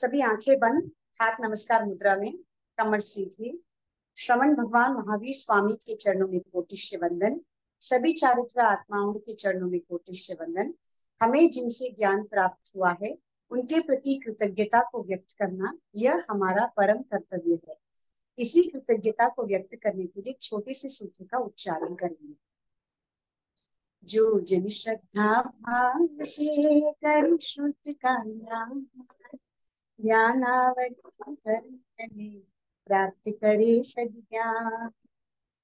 सभी आंखें बंद, हाथ नमस्कार मुद्रा में, कमर सीधी। श्रवण भगवान महावीर स्वामी के चरणों में कोटिश्य वंदन। सभी चारित्र आत्माओं के चरणों में कोटिश्य वंदन। हमें जिनसे ज्ञान प्राप्त हुआ है उनके प्रति कृतज्ञता को व्यक्त करना यह हमारा परम कर्तव्य है। इसी कृतज्ञता को व्यक्त करने के लिए छोटे से सूत्र का उच्चारण करेंगे। जो जन श्रद्धा भाव से कर श्रुत का ध्यान, ज्ञानावधि प्राप्त करे सद्ज्ञान।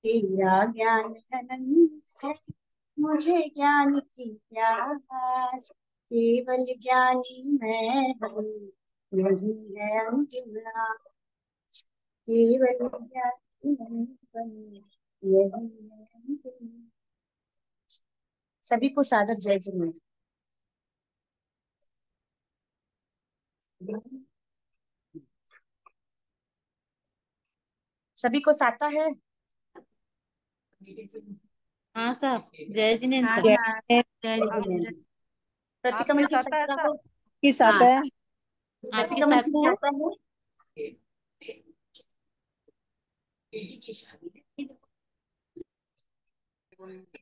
तेरा ज्ञान अनंत है, मुझे ज्ञान की प्यास। केवल ज्ञानी मैं हूँ, यही है अंतिम आस। केवल ज्ञानी मैं हूँ, यही है अंतिम आस। सभी को सादर जय जय। सभी को साता है। हाँ साहब, जय जिनेन्द्र हाँ साहब। हाँ, जय जिनेन्द्र। प्रतिकमल आपके की साथ है सत्ता सब? है। किस हाँ, आता है? आपके प्रतिकमल साथ की है। सत्ता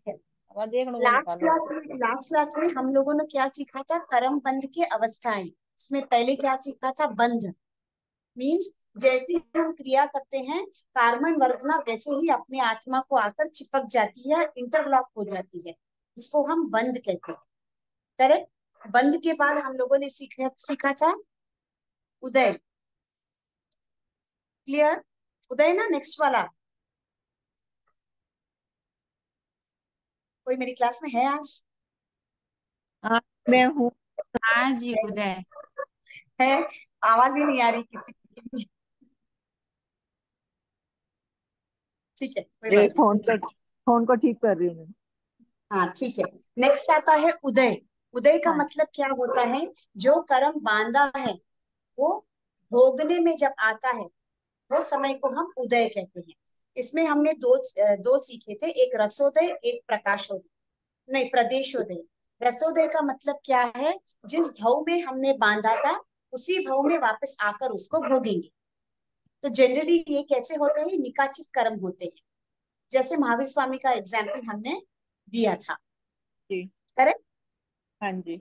है। अब देख लो, निकालो। लास्ट क्लास में हम लोगों ने क्या सीखा था? कर्म बंध के अवस्थाएं। इसमें पहले क्या सीखा था? बंध मीन्स जैसे ही हम क्रिया करते हैं कार्बन वर्गना वैसे ही अपनी आत्मा को आकर चिपक जाती है, इंटरलॉक हो जाती है। इसको हम बंध कहते हैं। करेक्ट। बंध के बाद हम लोगों ने सीखा था उदय। क्लियर? उदय ना नेक्स्ट वाला। कोई मेरी क्लास में है आज? हाँ, मैं हूँ। हाँ जी, उदय। है। आवाज ही नहीं आ रही किसी की। ठीक है, कोई ये बात नहीं। फोन को ठीक कर रही हूँ मैं। हाँ ठीक है। नेक्स्ट आता है उदय। उदय का हाँ, मतलब क्या होता है? जो कर्म बांधा है वो भोगने में जब आता है वो समय को हम उदय कहते हैं। इसमें हमने दो सीखे थे, एक रसोदय एक प्रकाशोदय, नहीं प्रदेशोदय। रसोदय का मतलब क्या है? जिस भव में हमने बांधा था उसी भव में वापस आकर उसको भोगेंगे। तो जनरली ये कैसे होते हैं? निकाचित कर्म होते हैं। जैसे महावीर स्वामी का एग्जाम्पल हमने दिया था। जी। करेक्ट। हाँ जी।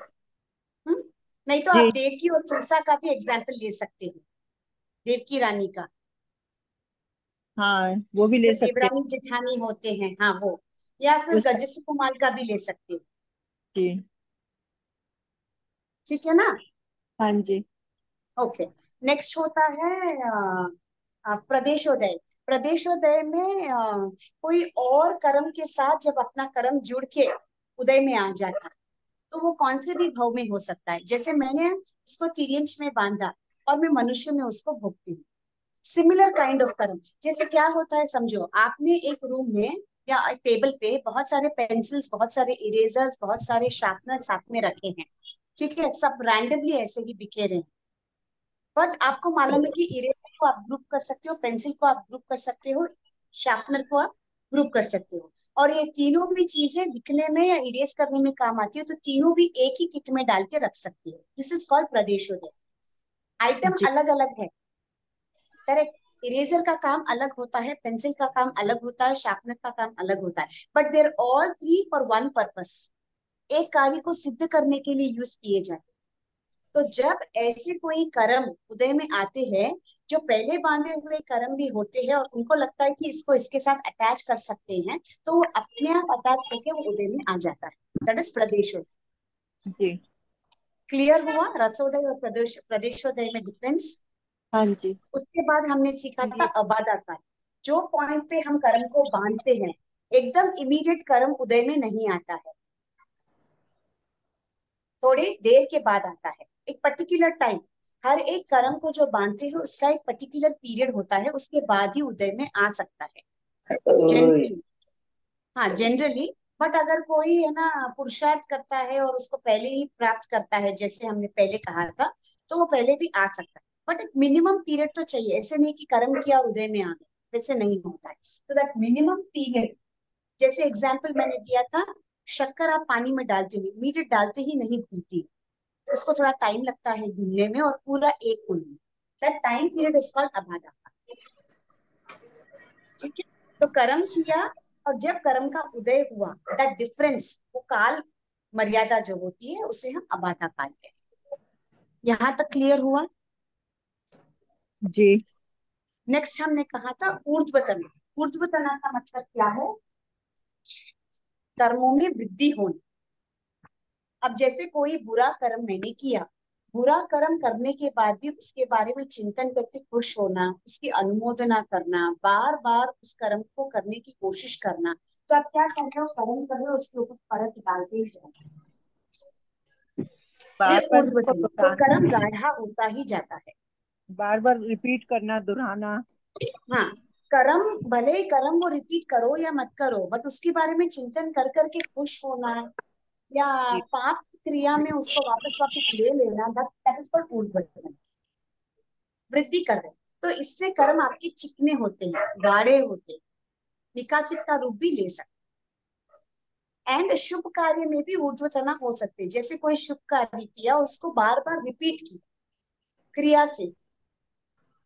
नहीं तो आप जी। देवकी और सिरसा का भी एग्जाम्पल ले सकते हो। देवकी रानी का, हाँ, वो भी जो ले सकते हैं। देवरानी जेठानी होते हैं, हाँ वो। या फिर उस गजस कुमार का भी ले सकते हो। जी। ठीक है ना? हाँ जी। ओके। नेक्स्ट होता है प्रदेशोदय। प्रदेशोदय में कोई और कर्म के साथ जब अपना कर्म जुड़ के उदय में आ जाता है तो वो कौन से भी भव में हो सकता है। जैसे मैंने उसको तिर्यंच में बांधा और मैं मनुष्य में उसको भोगती हूँ। सिमिलर काइंड ऑफ कर्म। जैसे क्या होता है समझो, आपने एक रूम में या टेबल पे बहुत सारे पेंसिल्स, बहुत सारे इरेजर्स, बहुत सारे शार्पनर साथ में रखे हैं। ठीक है, सब रैंडमली ऐसे ही बिखेरे हैं। बट आपको मालूम है कि इरेजर को आप ग्रुप कर सकते हो, पेंसिल को आप ग्रुप कर सकते हो, शार्पनर को आप ग्रुप कर सकते हो। और ये तीनों भी चीजें लिखने में या इरेज करने में काम आती है, तो तीनों भी एक ही किट में डाल के रख सकते हो। दिस इज कॉल्ड प्रदेशोदय। आइटम जी। अलग अलग है। करेक्ट। इरेजर का काम अलग होता है, पेंसिल का काम अलग होता है, शार्पनर का काम अलग होता है, but there all three for one purpose. एक कार्य को सिद्ध करने के लिए यूज किए जाते हैं। तो जब ऐसे कोई कर्म उदय में आते हैं, जो पहले बांधे हुए कर्म भी होते हैं और उनको लगता है कि इसको इसके साथ अटैच कर सकते हैं, तो वो अपने आप अटैच होकर वो उदय में आ जाता है। दैट इज प्रदेशोदय। जी। क्लियर हुआ रसोदय और प्रदेशोदय में डिफरेंस? हाँ जी। उसके बाद हमने सीखा था अबाधाकार। जो पॉइंट पे हम कर्म को बांधते हैं एकदम इमीडिएट कर्म उदय में नहीं आता है, थोड़ी देर के बाद आता है, एक पर्टिकुलर टाइम। हर एक कर्म को जो बांधते हैं उसका एक पर्टिकुलर पीरियड होता है, उसके बाद ही उदय में आ सकता है जनरली। हाँ जनरली। बट अगर कोई है ना पुरुषार्थ करता है और उसको पहले ही प्राप्त करता है, जैसे हमने पहले कहा था, तो वो पहले भी आ सकता है। बट एक मिनिमम पीरियड तो चाहिए। ऐसे नहीं कि कर्म किया उदय में आ गए, वैसे नहीं होता है। तो दैट मिनिमम पीरियड, जैसे एग्जाम्पल मैंने दिया था, शक्कर आप पानी में डालते हो, इमीडिएट डालते ही नहीं घुलती। उसको थोड़ा टाइम लगता है घूमने में और पूरा एक कुंड में, that time period is called अबाधा काल। ठीक है, तो कर्म किया और जब कर्म का उदय हुआ, दैट डिफरेंस, वो काल मर्यादा जो होती है उसे हम अबाधा काल कहते हैं। यहां तक क्लियर हुआ? जी। नेक्स्ट हमने कहा था ऊर्ध्वतना। ऊर्ध्वतना का मतलब क्या है? कर्मों में वृद्धि होना। अब जैसे कोई बुरा कर्म मैंने किया, बुरा कर्म करने के बाद भी उसके बारे में चिंतन करके खुश होना, उसकी अनुमोदना करना, बार बार उस कर्म को करने की कोशिश करना, तो आप क्या कर रहे हो? कर्म कर रहे हो, उसके ऊपर परत डालते ही जाओ। ये बार बार उसको ऊर्ध्वतन, तो कर्म दोहराना, गाढ़ा होता ही जाता है। बार बार रिपीट करना, दोहराना। हाँ, कर्म भले ही कर्म वो रिपीट करो या मत करो, बट उसके बारे में चिंतन कर करके खुश होना या जी। पाप क्रिया में उसको वापस वापस ले लेना, दैट इज कॉल्ड ऊर्ध्वतन। वृद्धि कर रहे हैं। तो इससे कर्म आपके चिकने होते हैं, गाढ़े होते हैं, निकाचित का रूप भी ले सकते हैं। एंड शुभ कार्य में भी ऊर्ध्वतना हो सकते हैं। जैसे कोई शुभ कार्य किया, उसको बार बार रिपीट की क्रिया से,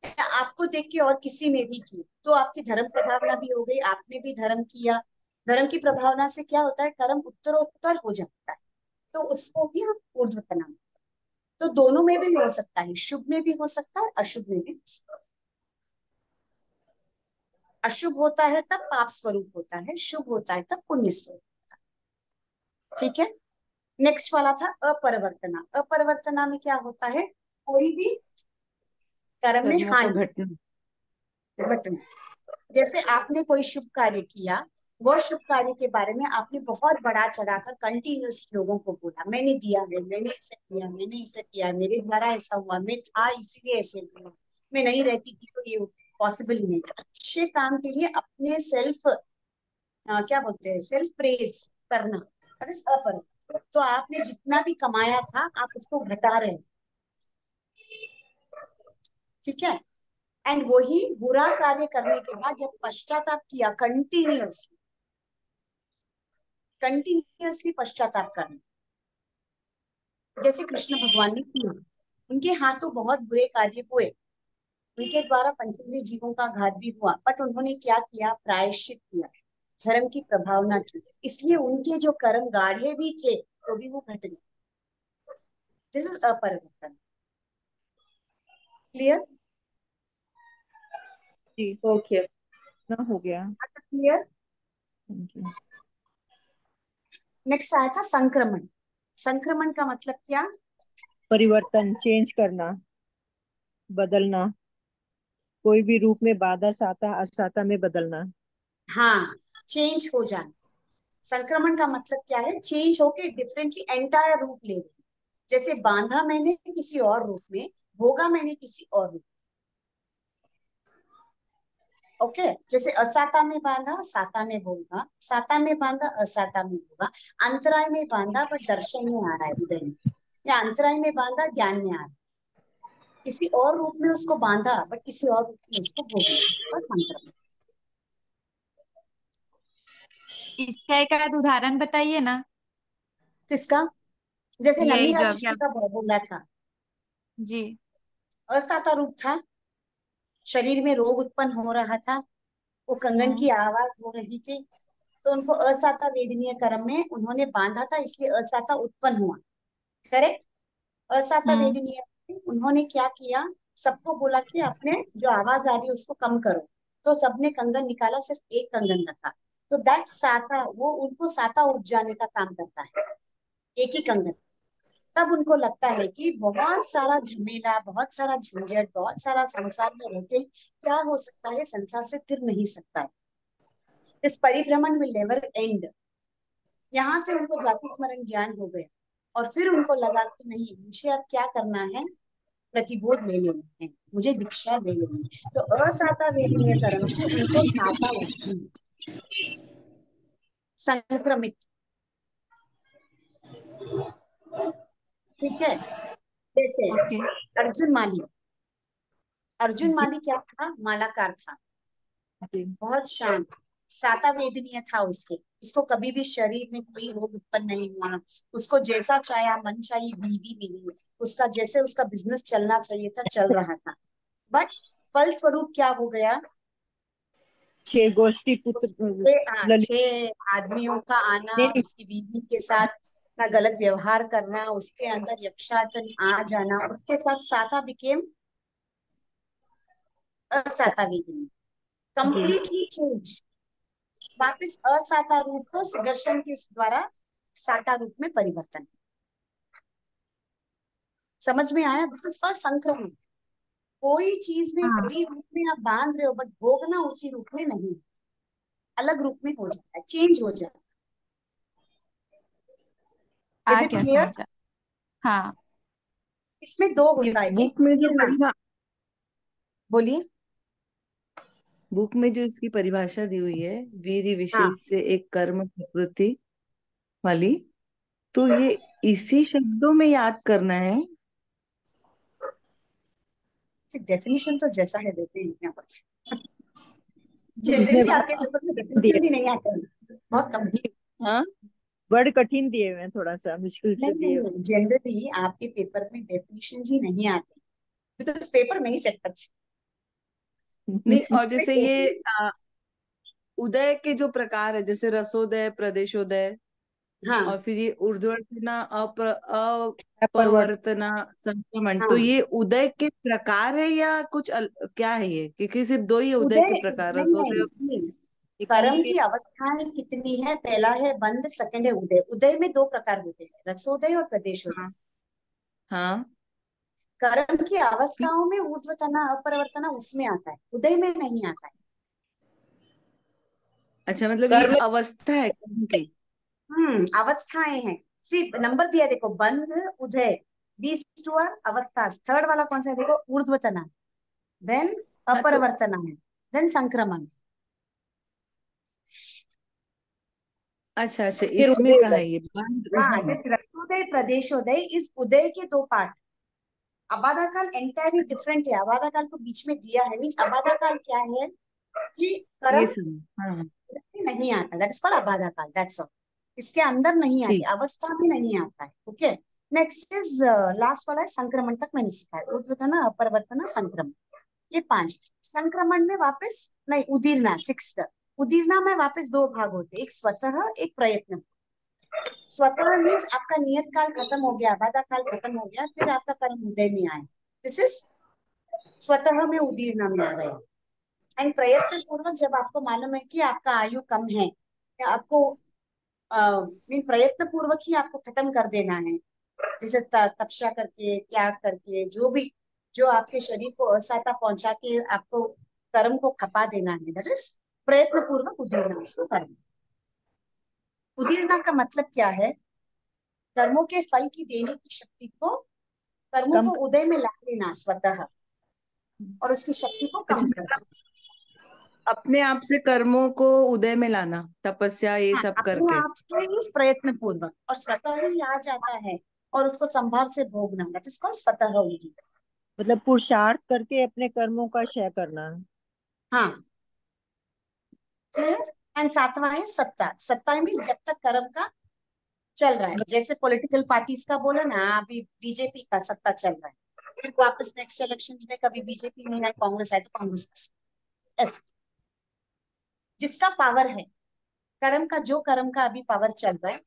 या आपको देख के और किसी ने भी की, तो आपकी धर्म प्रभावना भी हो गई, आपने भी धर्म किया। धर्म की प्रभावना से क्या होता है? कर्म उत्तरोत्तर हो जाता है, तो उसको भी हम ऊर्ध्वतना। तो दोनों में भी हो सकता है, शुभ में भी हो सकता है, अशुभ में भी हो सकता है। अशुभ होता है तब पाप स्वरूप होता है, शुभ होता है तब पुण्य स्वरूप। ठीक है, नेक्स्ट वाला था अपरिवर्तना। अपरिवर्तना में क्या होता है? कोई भी कर्म में कर्मों का हानि, घटना। घटना। जैसे आपने कोई शुभ कार्य किया, वो शुभ कार्य के बारे में आपने बहुत बढ़ा चढ़ाकर कंटिन्यूस लोगों को बोला, मैंने दिया है, मैंने ऐसा किया, मैंने ऐसा किया, मेरे द्वारा ऐसा हुआ, मैं था इसीलिए ऐसे हुआ, मैं नहीं रहती थी तो ये पॉसिबल ही नहीं था। अच्छे काम के लिए अपने सेल्फ क्या बोलते हैं, सेल्फ प्रेज करना, that is अपर। तो आपने जितना भी कमाया था आप उसको घटा रहे हैं। ठीक है, एंड वही बुरा कार्य करने के बाद जब पश्चाताप किया, कंटिन्यूअसली पश्चाताप करना, जैसे कृष्ण भगवान ने किया। उनके हाथों बहुत बुरे कार्य हुए, उनके द्वारा पंचेंद्रिय जीवों का घात भी हुआ, बट उन्होंने क्या किया? प्रायश्चित किया, धर्म की प्रभावना की, इसलिए उनके जो कर्म गाढ़े भी थे तो भी वो घट गए। दिस इज अपरिवर्तन। क्लियर? जी। ओके, ना हो गया। क्लियर। जी। नेक्स्ट आया था संक्रमण। संक्रमण का मतलब क्या? परिवर्तन, चेंज करना, बदलना, कोई भी रूप में बाधा साता असाता में बदलना। हाँ, चेंज हो जाना। संक्रमण का मतलब क्या है? चेंज होके डिफरेंटली एंटायर रूप ले लेना। जैसे बांधा मैंने किसी और रूप में, भोगा मैंने किसी और रूप। ओके, जैसे असाता में बांधा, साता में भोगा, साता में बांधा, असाता में भोगा, अंतराय में बांधा बट दर्शन में आ रहा है उदय में, या अंतराय में बांधा ज्ञान में आ रहा है। किसी और रूप में उसको बांधा बट किसी और रूप में उसको भोग लिया, इसका संक्रमण। इसका एक आध उदाहरण बताइए ना। किसका? जैसे नमी यही जो अभी राजस्व आप। का बोला था, जी। असाता रूप था, शरीर में रोग उत्पन्न हो रहा था, वो कंगन की हाँ। आवाज हो रही थी, तो उनको असाता वेदनीय कर्म में उन्होंने बांधा था, इसलिए असाता उत्पन्न हुआ। करेक्ट? असाता हम्म। वेदनीय में उन्होंने क्या किया? सबको बोला कि अपने जो आवाज आ रही है उसको कम करो, तो सबने कंगन निकाला, सिर्फ एक कंगन रखा। तो दैट साता, वो उनको साता उपजाने का काम करता है, एक ही कंगन। तब उनको लगता है कि बहुत सारा झमेला, बहुत सारा झंझट, बहुत सारा संसार में रहते क्या हो सकता है, संसार से तिर नहीं सकता है, इस परिभ्रमण विल नेवर एंड। यहाँ से उनको जाति स्मरण ज्ञान हो गया, और फिर उनको लगा कि नहीं, मुझे अब क्या करना है, प्रतिबोध ले लेना है, मुझे दीक्षा ले लेनी है। तो असाता वेदनीय कर्म से उनको साता उपजी, संक्रमित। ठीक है, जैसे ओके। अर्जुन माली। अर्जुन जी। माली क्या था? मालाकार था, जी। बहुत शांत, साता वेदनीय था उसके, उसको कभी भी शरीर में कोई रोग उत्पन्न नहीं हुआ, उसको जैसा चाहा मन चाहिए बीवी मिली, उसका जैसे उसका बिजनेस चलना चाहिए था चल रहा था। बट फल स्वरूप क्या हो गया, 6 गोष्ठी पुत्र उसके ललित। 6 आदमियों का आना, नहीं, उसकी बीवी के साथ का गलत व्यवहार करना, उसके अंदर यक्षातन आ जाना, उसके साथ साता बिकेम असाता विधि, जी कंप्लीटली चेंज, वापस असाता रूप को सुदर्शन के द्वारा साता रूप में परिवर्तन। समझ में आया? दिस इज फॉर संक्रमण। कोई चीज में हाँ कोई रूप में आप बांध रहे हो, बट भोगना उसी रूप में नहीं, अलग रूप में हो जाता है, चेंज हो जाता है। आ इज इट गया क्लियर? समझ आ। हाँ इसमें दो ये होता है, एक बुक में जो गिरना। परिभा बुक में जो इसकी परिभाषा दी हुई है, वीर हाँ, विशेष से एक कर्म प्रवृत्ति वाली, तो ये इसी शब्दों में याद करना है। डेफिनेशन तो जैसा है देते हैं यहाँ पर। इसमें जनरली आपके पेपर में दिए डेफिनेशन भी नहीं आते हैं, बहुत कम। हाँ, वर्ड कठिन दिए हुए हैं, थोड़ा सा मुश्किल से नहीं नहीं दिए हुए नहीं, जनरली आपके पेपर में डेफिनेशन ही नहीं आते, बिकॉज पेपर नहीं सेट करते। नहीं, और कोई जैसे ये definition- उदय के जो प्रकार है, जैसे रसोदय, प्रदेशोदय, हाँ और फिर ये ऊर्ध्वर्तना, हैं। परवर्त अपवर्तना, संक्रमण, तो हाँ, ये उदय के प्रकार है या कुछ क्या है ये, क्योंकि सिर्फ दो ही है उदय उदय के प्रकार, नहीं नहीं रसोदय। नहीं, लेकिन कर्म ये की अवस्थाएं कितनी है, पहला है बंध, सेकंड है उदय। उदय में दो प्रकार होते हैं, रसोदय और प्रदेशोदय। हाँ हाँ, कर्म की ठीक। अवस्थाओं में ऊर्ध्वतना अपरिवर्तना उसमें आता है, उदय में नहीं आता है। अच्छा, मतलब ये कर्म अवस्था है कर्म की। अवस्थाएं हैं। सिर्फ नंबर दिया देखो, बंध, उदय, दीज टू आर अवस्था। थर्ड वाला कौन सा है देखो, ऊर्ध्वतना, देन हाँ तो अपरिवर्तना है, देन संक्रमण। अच्छा अच्छा, फिर इसमें उदय कहा उदय। है ये बंद हाँ, उदय में। दिस रसोदय प्रदेशोदय, इस उदय के दो पार्ट। अबाधा काल एंटायरली डिफरेंट है, अबाधा काल को बीच में दिया है, मीन्स अबाधा काल क्या है कि ये कर्म सब, हाँ नहीं आता, दैट इज कॉल्ड अबाधा काल, दैट्स ऑल। इसके अंदर नहीं आती, ठीक। अवस्था में नहीं आता है। ओके, नेक्स्ट इज लास्ट वाला है संक्रमण, तक मैंने सिखाया, ऊर्ध्वतना अपरिवर्तना संक्रमण, ये 5। संक्रमण में वापस नहीं, उदीरना 6th। उदीरना में वापस दो भाग होते हैं, एक स्वतः, एक प्रयत्न। स्वतः मीन्स आपका नियत काल खत्म हो गया, बाधा काल खत्म हो गया, फिर आपका कर्म उदय में आए, दिस इज स्वतः में उदीरना में आ गया। एंड प्रयत्न पूर्वक, जब आपको मालूम है कि आपका आयु कम है, या आपको मीन प्रयत्न पूर्वक ही आपको खत्म कर देना है, जैसे तपस्या करके, त्याग करके, जो भी, जो आपके शरीर को असहायता पहुंचा के आपको कर्म को खपा देना है, दैट इज प्रयत्न पूर्वक उदीरना, इसको करना। उदीरना का मतलब क्या है, कर्मों के फल की देने की शक्ति को, कर्मों कम को उदय में ला लेना स्वतः, और उसकी शक्ति को अच्छा, कम मतलब करना। अपने आप से कर्मों को उदय में लाना, तपस्या ये हाँ, सब अपने करके। आप से ही प्रयत्न पूर्वक, और स्वतः ही आ जाता है, और उसको संभाव से भोगना, दैट इज कॉल्ड स्वतः उदय। मतलब पुरुषार्थ करके अपने कर्मों का क्षय करना। हाँ, क्लियर। एंड सातवां है सत्ता। सत्ता मीन्स जब तक कर्म का चल रहा है, जैसे पॉलिटिकल पार्टीज का बोला ना, अभी बीजेपी का सत्ता चल रहा है, फिर वापस नेक्स्ट इलेक्शंस में कभी बीजेपी नहीं आए, कांग्रेस आए तो कांग्रेस का सत्ता। ऐसे जिसका पावर है, कर्म का, जो कर्म का अभी पावर चल रहा है,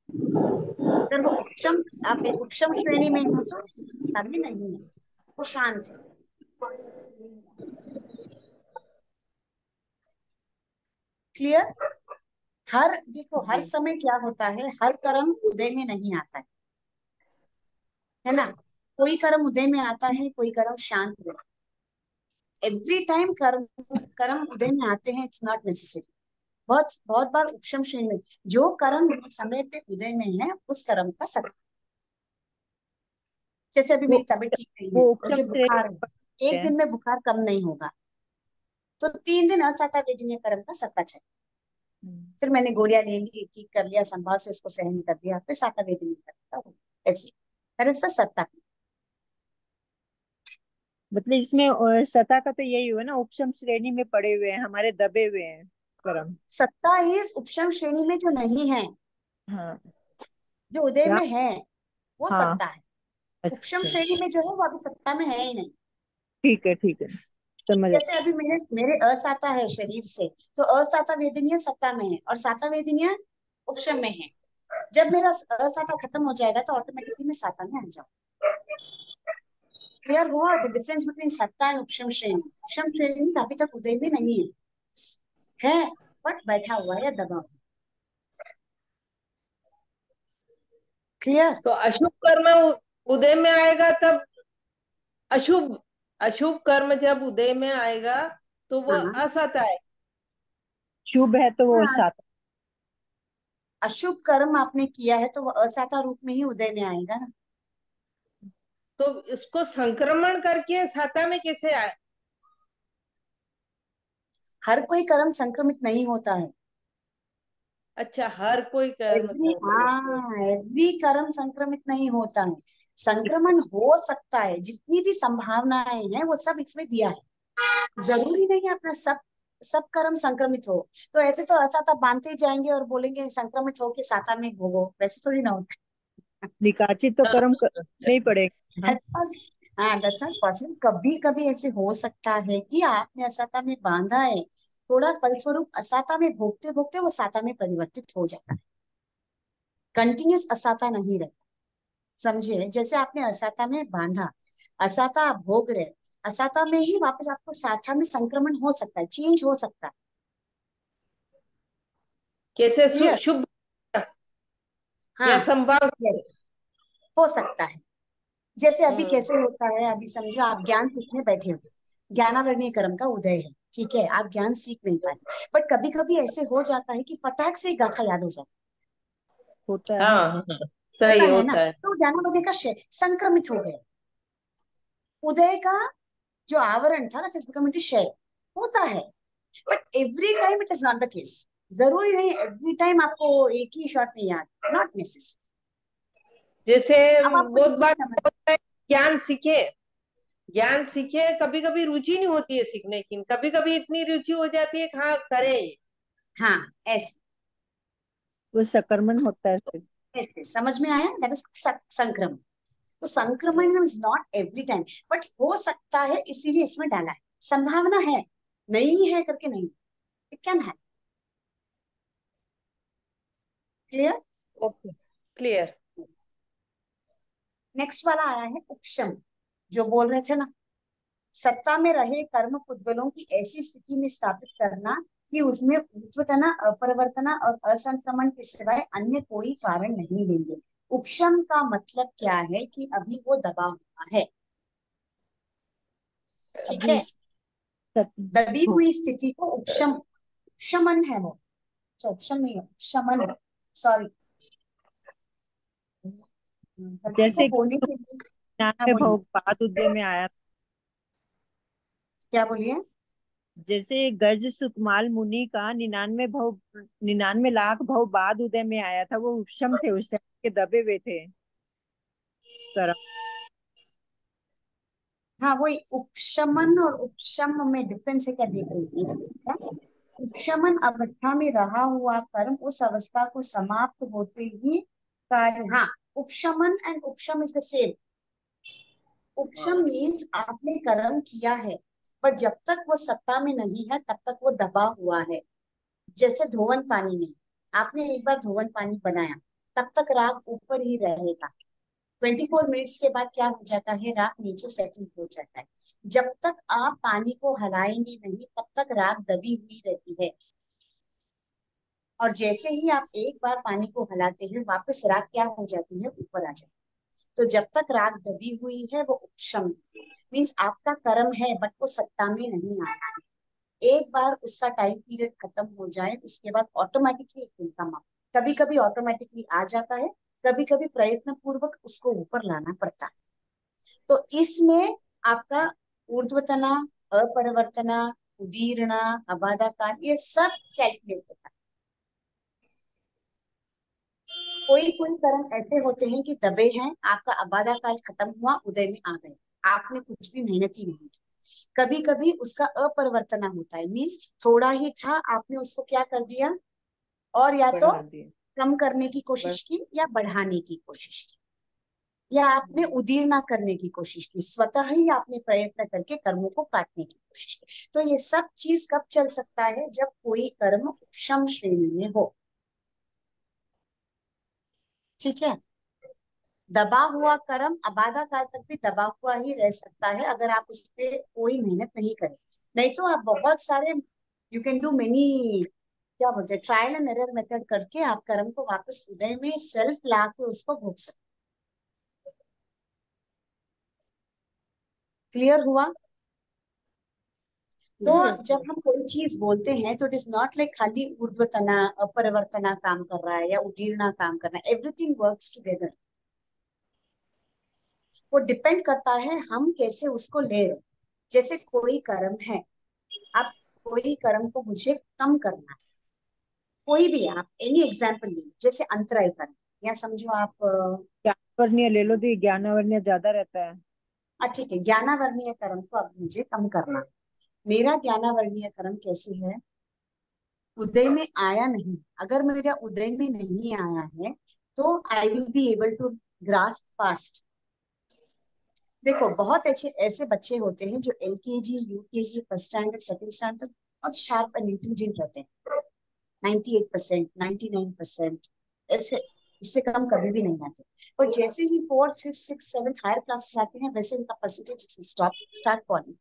अगर वो उपशम, आप एक उपशम श्रेणी में हो तो सत्ता में नहीं है, वो शांत है। क्लियर। हर देखो, हर जी। समय क्या होता है, हर कर्म उदय में नहीं आता है ना? कोई कर्म उदय में आता है, कोई कर्म शांत रहता है। एवरी टाइम कर्म, कर्म उदय में आते हैं, इट्स नॉट नेसेसरी। बहुत बहुत बार उपशम श्रेणी में, जो कर्म समय पे उदय में है, उस कर्म का सत्ता। जैसे अभी वो मेरी तबीयत ठीक नहीं है, वो उपशम मुझे श्रेणी बुखार है, में एक है। दिन में बुखार कम नहीं होगा, तो 3 दिन असाता वेदनीय कर्म का सत्ता चाहिए। हम्म। फिर मैंने गोलियां ले ली, ठीक कर लिया, संभाव से उसको सहन कर दिया, फिर साता वेदनीय कर्म का ऐसी तरह से सत्ता। मतलब इसमें सता का तो यही हुआ ना, उपशम श्रेणी में पड़े हुए हैं, हमारे दबे हुए हैं कर्म। सत्ता इस उपशम श्रेणी में जो नहीं है, हाँ जो उदय क्या? में है वो हाँ सत्ता है। उपशम अच्छा श्रेणी में जो है वो अभी सत्ता में है ही नहीं। ठीक है समझ जैसे अभी मेरे मेरे असाता है शरीर से, तो असाता वेदनीय सत्ता में है और साता वेदनीय उपशम में है। जब मेरा असाता खत्म हो जाएगा तो ऑटोमेटिकली मैं साता में आ जाऊँ। क्लियर हुआ द डिफरेंस बिटवीन सत्ता एंड उपशम श्रेणी? उपशम श्रेणी means अभी तक उदय में नहीं है बट बैठा हुआ है या दबा हुआ। क्लियर? तो अशुभ कर्म उदय में आएगा तब अशुभ अशुभ कर्म जब उदय में आएगा तो वो हाँ असत है। शुभ है तो वो हाँ, सात। अशुभ कर्म आपने किया है तो वो असाता रूप में ही उदय में आएगा ना। तो इसको संक्रमण करके साता में कैसे आए? हर कोई कर्म संक्रमित नहीं होता है। अच्छा, हर कोई कर्म संक्रमित है। एवरी कर्म संक्रमित नहीं होता है। संक्रमण हो सकता है, जितनी भी संभावनाएं हैं वो सब इसमें दिया है। जरूरी नहीं है अपना सब सब कर्म संक्रमित हो। तो ऐसे तो असाता बांधते ही जाएंगे और बोलेंगे संक्रमित होके साता में भोगो, वैसे थोड़ी ना होता निकाचित तो कर्म नहीं पड़ेगा। है। हाँ हाँ दैट्स नॉट पॉसिबल। कभी कभी ऐसे हो सकता है कि आपने असाता में बांधा है, थोड़ा फलस्वरूप असाता में भोगते भोगते वो साता में परिवर्तित हो जाता है। कंटिन्यूस असाता नहीं रहता। समझे? जैसे आपने असाता में बांधा, असाता आप भोग रहे, असाता में ही वापस आपको साता में संक्रमण हो सकता है, चेंज हो सकता है। कैसे क्लियर? शुभ या हाँ संभाव yes, से? हो सकता है। जैसे अभी हम्म। कैसे होता है, अभी समझो आप ज्ञान सीखने बैठे हो, ज्ञानावरणीय कर्म का उदय है, ठीक है, आप ज्ञान सीख नहीं पाए, बट कभी कभी ऐसे हो जाता है कि फटाक से एक गाथा याद हो जाता होता है ना। हाँ हाँ, है। सही होता है ना? होता है। तो ज्ञानावरणीय का संक्रमित हो गया। उदय का जो आवरण था, दैट इज बिकम इनटू क्षय, होता है। But every time it is not the case. जरूरी नहीं एवरी टाइम आपको एक ही शॉट में याद, नॉट नेसेसरी। जैसे अब आपको बहुत बार डिफरेंस समझ। होता है, ज्ञान सीखे ज्ञान सीखे, कभी कभी रुचि नहीं होती है सीखने की, कभी कभी इतनी रुचि हो जाती है कि हाँ करें ये। हाँ ऐसे वो संक्रमण होता है फिर। ऐसे समझ में आया? दैट इज संक्रमण। तो संक्रमण is not every time, but हो सकता है, इसीलिए इसमें डाला है। संभावना है, नहीं है करके नहीं, इट कैन है। क्लियर? Okay, clear. नेक्स्ट वाला आया है उपशम। जो बोल रहे थे ना, सत्ता में रहे कर्म पुद्गलों की ऐसी स्थिति में स्थापित करना कि उसमें उत्पतना, अपरिवर्तना और असंक्रमण के सिवाय अन्य कोई कारण नहीं लेंगे। उपशम का मतलब क्या है? कि अभी वो दबा हुआ है, ठीक अभी है। दबी हुई स्थिति को उपशम, शमन है वो। अच्छा, उपशम नहीं है, शमन है, सॉरी। दबी को जैसे कि होने के लिए। हाँ 99 बोलिए, भव बाद उदय में आया। क्या बोलिए? जैसे गज सुकमाल मुनि का 99 लाख भव बाद उदय में आया था, वो उपशम थे, उस टाइम के दबे हुए थे कर्म। हाँ वही उपशमन और उपशम में डिफरेंस है क्या, देख रही है? उपशमन अवस्था में रहा हुआ कर्म उस अवस्था को समाप्त होते ही कार्य, हाँ, उपशमन एंड उपशम इज द सेम। उपशम मीन्स आपने कर्म किया है, बट जब तक वो सत्ता में नहीं है तब तक वो दबा हुआ है। जैसे धोवन पानी में, आपने एक बार धोवन पानी बनाया, तब तक राग ऊपर ही रहेगा। 24 मिनट्स के बाद क्या हो जाता है, राग नीचे सेटल हो जाता है। जब तक आप पानी को हलाएंगे नहीं तब तक राग दबी हुई रहती है। और जैसे ही आप एक बार पानी को हलाते हैं, वापस राग क्या हो जाती है, ऊपर आ जाती है। तो जब तक राग दबी हुई है वो उपशम मीन्स आपका कर्म है, बट वो सत्ता में नहीं आता है। एक बार उसका टाइम पीरियड खत्म हो जाए उसके बाद ऑटोमेटिकली एक दिन का माप, कभी कभी ऑटोमेटिकली आ जाता है, कभी कभी प्रयत्न पूर्वक उसको ऊपर लाना पड़ता है। तो इसमें आपका ऊर्ध्वतना, अपरिवर्तना, उदीर्णा, अबाधा काल, ये सब कैलकुलेट होता है। कोई कोई कर्म ऐसे होते हैं कि दबे हैं, आपका अबाधा काल खत्म हुआ, उदय में आ गए, आपने कुछ भी मेहनत ही नहीं की। कभी कभी उसका अपरिवर्तना होता है, मीन्स थोड़ा ही था, आपने उसको क्या कर दिया, और या तो बढ़ा दिए। कम करने की कोशिश की या बढ़ाने की कोशिश की, या आपने उदीर्णा करने की कोशिश की, स्वतः ही आपने प्रयत्न करके कर्मों को काटने की कोशिश की। तो ये सब चीज कब चल सकता है, जब कोई कर्म उपशम श्रेणी में हो। ठीक है। दबा हुआ कर्म अबाधा काल तक भी दबा हुआ ही रह सकता है, अगर आप उस पर कोई मेहनत नहीं करें। नहीं तो आप बहुत सारे, यू कैन डू मेनी, क्या बोलते हैं, ट्रायल एंड एरर मेथड करके आप कर्म को वापस उदय में सेल्फ ला के उसको भोग सकते। क्लियर हुआ? तो जब हम कोई चीज बोलते हैं तो इट इज नॉट लाइक खाली ऊर्ध्वतना अपरिवर्तना काम कर रहा है या उदीर्णा काम कर रहा है, एवरीथिंग वर्क्स टुगेदर। वो डिपेंड करता है हम कैसे उसको ले रहे। जैसे कोई कर्म है, आप कोई कर्म को मुझे कम करना है, कोई भी आप एनी एग्जाम्पल लीजिए, जैसे अंतराय कर्म, या समझो आप ज्ञानवर्णीय ले लो दी, ज्ञानवर्णीय ज्यादा रहता है। ठीक है, ज्ञानावर्णीय कर्म को अब मुझे कम करना है। मेरा ज्ञानावर्णीय कर्म कैसे है, उदय में आया नहीं, अगर मेरा उदय में नहीं आया है तो I will be able to grasp fast. देखो बहुत अच्छे ऐसे बच्चे होते हैं जो LKG UKG first standard second standard तक बहुत शार्प एंड इंटेलिजेंट रहते हैं, 98%, 99%, ऐसे, इससे कम कभी भी नहीं आते। और जैसे ही fourth fifth six seventh higher classes आते हैं, वैसे उनका परसेंटेज स्टार्ट फॉलिंग।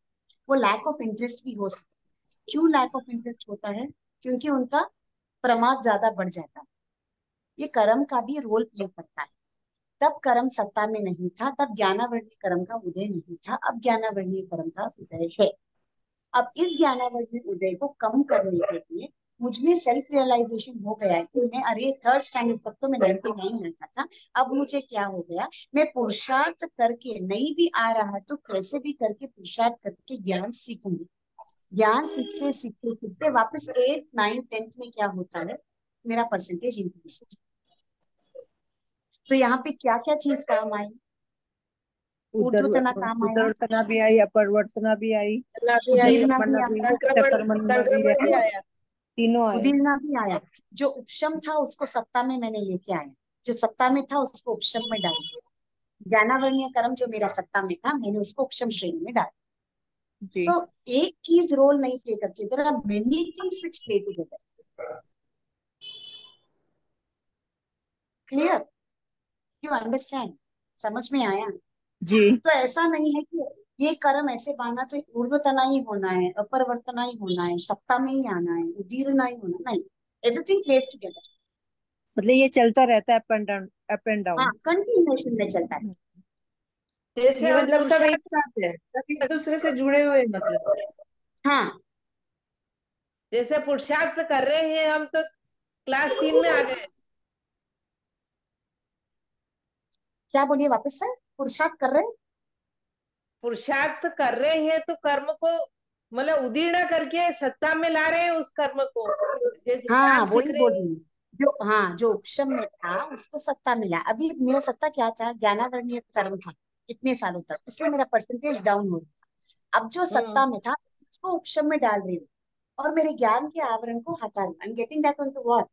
वो लैक ऑफ इंटरेस्ट भी हो सकता है। क्यों लैक ऑफ इंटरेस्ट होता है? क्योंकि उनका प्रमाद ज्यादा बढ़ जाता है। ये कर्म का भी रोल प्ले करता है। तब कर्म सत्ता में नहीं था, तब ज्ञानावर्णीय कर्म का उदय नहीं था, अब ज्ञानावर्णीय कर्म का उदय है। अब इस ज्ञानावर्णीय उदय को कम करने के लिए मुझ में सेल्फ रियलाइजेशन हो गया है कि मैं, अरे थर्ड स्टैंडर्ड तक तो मैं 99 लाता था, अब मुझे क्या हो गया, मैं पुरुषार्थ करके, नहीं भी आ रहा तो कैसे भी करके पुरुषार्थ करके ज्ञान सीखूंगी। ज्ञान सीखते सीखते सीखते वापस 8th 9th 10th में क्या होता है, मेरा परसेंटेज इंक्रीज हो जाता है। तो यहाँ पे क्या क्या चीज काम आई, ऊर्ध्वतना काम आया, उदरतना भी आई, अपरिवर्तना भी आई, ना भी आई, उदीर्णा भी उदीर्णा भी, आया, सकर्मणा भी संक्रमण भी आई, आया। तीनों आए। उदीर्णा भी आया। जो उपशम था उसको सत्ता में मैंने लेके आया, जो सत्ता में था उसको उपशम में डाल दिया। ज्ञानावर्णीय कर्म जो मेरा सत्ता में था, मैंने उसको उपशम श्रेणी में डाल। जी। सो एक चीज रोल नहीं प्ले करती, there are many things which play together. Clear? You understand? समझ में आया? जी। तो ऐसा नहीं है कि ये कर्म ऐसे बांधा तो ऊर्ध्वतना ही होना है, अपरिवर्तना ही होना है, सत्ता में ही आना है, उदीर्णा ही होना, नहीं, एवरीथिंग प्लेस टुगेदर। मतलब ये चलता रहता है, up and down, up and हाँ, डाउन। कंटिन्यूएशन में चलता है। जैसे ये हम मतलब सब एक पुरुषार्थ, साथ है, सब एक दूसरे से जुड़े हुए हैं, मतलब। हाँ, जैसे पुरुषार्थ कर रहे हैं हम, तो क्लास 3 में आ गए। क्या बोलिए वापस से, पुरुषार्थ कर रहे हैं? पुरुषार्थ कर रहे हैं तो कर्म को मतलब उदीर्ण करके सत्ता में ला रहे हैं उस कर्म को। जैसे हाँ, ज्ञान सीख वही रहे बोल हैं। रही हूँ। जो, हाँ, जो उपशम में था उसको सत्ता मिला। अभी मेरा सत्ता क्या था, ज्ञानावर्णीय कर्म था इतने सालों तक, इसलिए मेरा परसेंटेज डाउन हो रहा था। अब जो हम्म सत्ता में था उसको उपशम में डाल रही हूँ, और मेरे ज्ञान के आवरण को हटा रही हूँ। I am getting that on the word.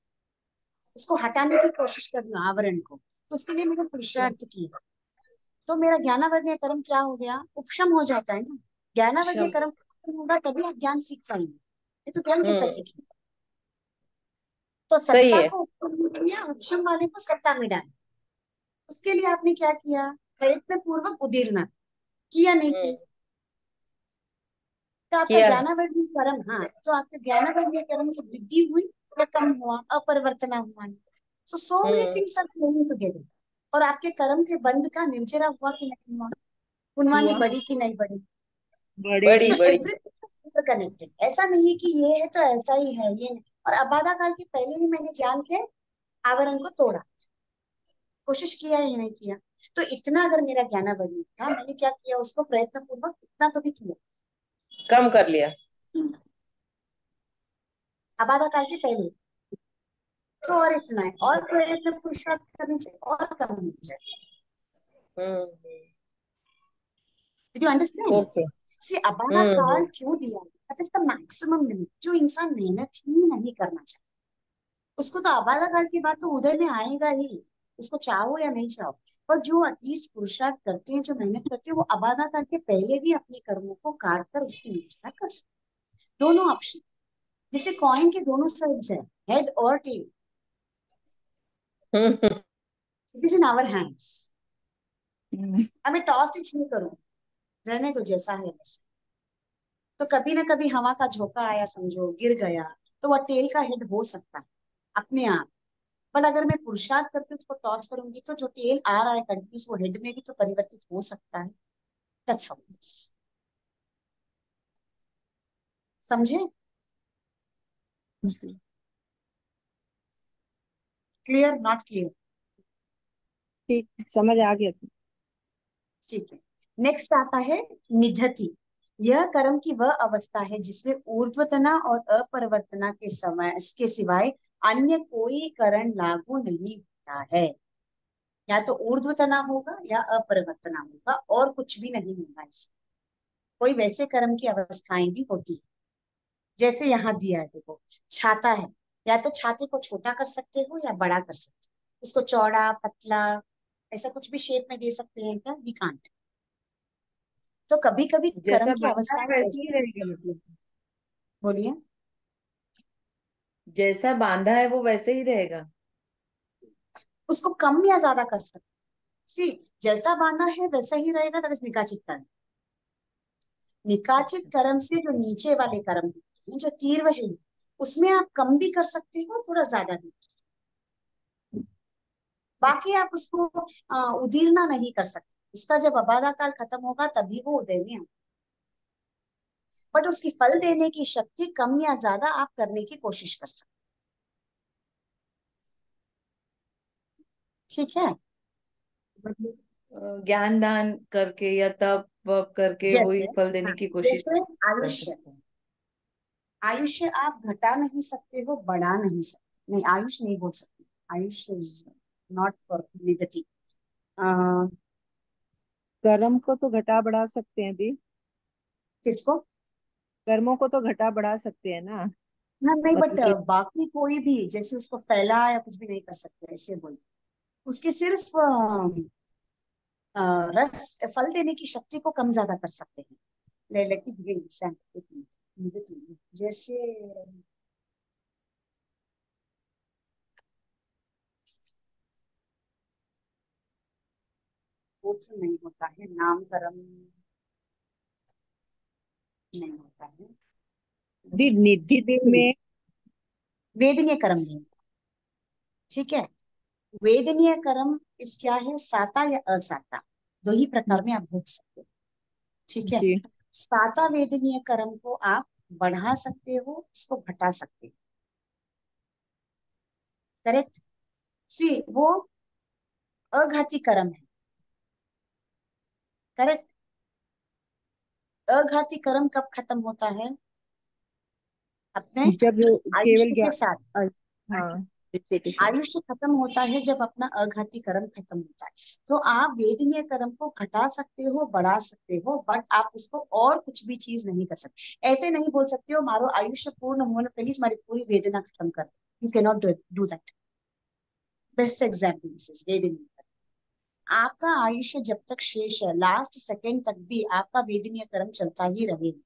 उसको हटाने की कोशिश कर रही हूँ आवरण को, तो उसके लिए मैंने पुरुषार्थ किया। तो मेरा ज्ञानावर्णीय कर्म क्या हो गया, उपशम हो जाता है ना। ज्ञानावर्णीय क्षम कर्म खत्म होगा तभी आप ज्ञान सीख पाएंगे, ये तो ज्ञान कैसा हम्म सीखेंगे। तो सही सत्ता है। को उपशम में किया, उपशम वाले को सत्ता में डाला। उसके लिए आपने क्या किया, प्रयत्न पूर्वक उदीरना किया, नहीं की, हम्म तो आपका किया। ज्ञानावर्णीय कर्म, हाँ, तो आपके ज्ञानावर्णीय कर्म में वृद्धि हुई या कम हुआ, अपरिवर्तना हुआ। So many hmm things are flowing together. और आपके कर्म के बंध का निर्जरा हुआ कि नहीं हुआ, गुणवानी हुआ। बढ़ी कि नहीं बढ़ी। बड़ी। बड़ी सो बड़ी। Everything connected. ऐसा नहीं है कि ये है तो ऐसा ही है, ये नहीं। और अबाधा काल के पहले ही मैंने ज्ञान के आवरण को तोड़ा, कोशिश किया या नहीं किया। तो इतना अगर मेरा ज्ञानावर्णीय था, मैंने क्या किया, उसको प्रयत्न पूर्वक इतना तो भी किया। कम कर लिया। अबाधा काल के पहले तो, और इतना है, और प्रयत्न पुरुषार्थ करने से और कम हो जाए। Hmm did you understand? Okay. See अबादा काल हम्म। क्यों दिया? That is the maximum limit. जो इंसान मेहनत ही नहीं करना चाहता उसको तो आबादा काल की बात तो उदय में आएगा ही, उसको चाहो या नहीं चाहो। पर जो एटलीस्ट पुरुषार्थ करते हैं, जो मेहनत करते हैं, वो आबादा काल के पहले भी अपने कर्मों को काट कर उसकी निष्ठा कर सकते। दोनों ऑप्शन, जिसे कॉइन के दोनों साइड्स है, हेड और tail, hmm. It is in our hands. Hmm. हमें टॉस ही नहीं करूं, रहने दो जैसा है वैसा। तो कभी ना कभी हवा का झोंका आया समझो, गिर गया, तो वह टेल का हेड हो सकता है अपने आप। बट अगर मैं पुरुषार्थ करके उसको टॉस करूंगी तो जो टेल आ रहा है कंटिन्यूस, वो हेड में भी तो परिवर्तित हो सकता है। टच हाउ, समझे? Clear not clear? ठीक, समझ आ गया। ठीक है। नेक्स्ट आता है निधति। यह कर्म की वह अवस्था है जिसमें ऊर्ध्वतना और अपरिवर्तना के समय के सिवाय अन्य कोई करण लागू नहीं होता है। या तो ऊर्ध्वतना होगा या अपरिवर्तना होगा, और कुछ भी नहीं होगा इसमें। कोई वैसे कर्म की अवस्थाएं भी होती है जैसे यहाँ दिया है, देखो छाता है, या तो छाते को छोटा कर सकते हो या बड़ा कर सकते हो, उसको चौड़ा पतला ऐसा कुछ भी शेप में दे सकते हैं क्या? We can't. तो कभी कभी कर्म जैसा की बांधा है अवस्थाएं वैसे ही ऐसी, रहेगा मतलब। बोलिए। जैसा बांधा है वो वैसे ही रहेगा। उसको कम या ज्यादा कर सकते। सी, जैसा बांधा है वैसा ही रहेगा, दैट इज निकाचित कर्म। निकाचित अच्छा। कर्म से जो नीचे वाले कर्म होते हैं, जो तीव्र है, उसमें आप कम भी कर सकते हो, थोड़ा ज्यादा भी कर सकते हो। बाकी आप उसको उदीर्णा नहीं कर सकते। उसका जब अबाधा काल खत्म होगा तभी वो उदय में आएगा। बट उसकी फल देने की शक्ति कम या ज्यादा आप करने की कोशिश कर सकते। ठीक है? मतलब ज्ञान दान करके या तप वप करके जैसे, वही फल देने हाँ, की कोशिश जैसे कर आयुष्य। सकते हैं। आयुष्य आप घटा नहीं सकते हो, बढ़ा नहीं सकते। नहीं, आयुष नहीं बोल सकते। आयुष्य इज नॉट फॉर निगति। कर्म को तो घटा बढ़ा सकते हैं दी। किसको? कर्मों को तो घटा बढ़ा सकते हैं ना। ना नहीं, बट मतलब कि बाकी कोई भी जैसे उसको फैला या कुछ भी नहीं कर सकते, ऐसे बोल। उसके सिर्फ रस फल देने की शक्ति को कम ज्यादा कर सकते हैं। Let me give you example, एक मिनट। निगति जैसे, वो तो नहीं होता है, नामकरण नहीं होता है। दी निधि में वेदनीय कर्म नहीं, ठीक है? वेदनीय कर्म इस क्या है, साता या असाता, दो ही प्रकार में आप भोग सकते हो। ठीक है? जी साता वेदनीय कर्म को आप बढ़ा सकते हो, उसको घटा सकते हो। करेक्ट? सी, वो अघाती कर्म है। करेक्ट? अघाती कर्म कब खत्म होता है? अपने जब केवल आयुष्य के ज्ञान साथ। हाँ निश्चय के साथ। आयुष्य खत्म होता है जब अपना अघाती कर्म खत्म होता है। तो आप वेदनीय कर्म को घटा सकते हो, बढ़ा सकते हो, बट आप उसको और कुछ भी चीज नहीं कर सकते। ऐसे नहीं बोल सकते हो मारो आयुष्य पूर्ण होने प्लीज हमारी पूरी वेदना खत्म कर दो। You can not do that. Best example this is वेदनीय कर्म। आपका आयुष्य जब तक शेष है, लास्ट सेकेंड तक भी आपका वेदनीय कर्म चलता ही रहेगा।